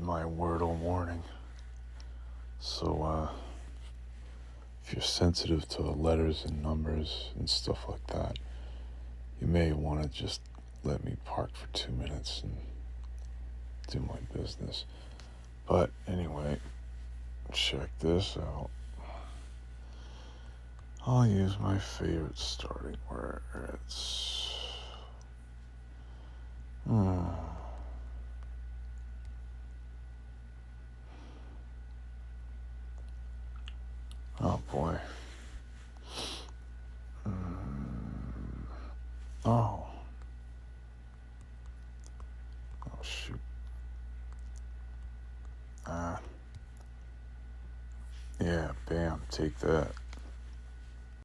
my Wordle warning. So, if you're sensitive to letters and numbers and stuff like that, you may want to just let me park for 2 minutes and do my business. But anyway, check this out. I'll use my favorite starting word. It's... Oh, boy. Oh. Oh, shoot. Yeah, bam, take that.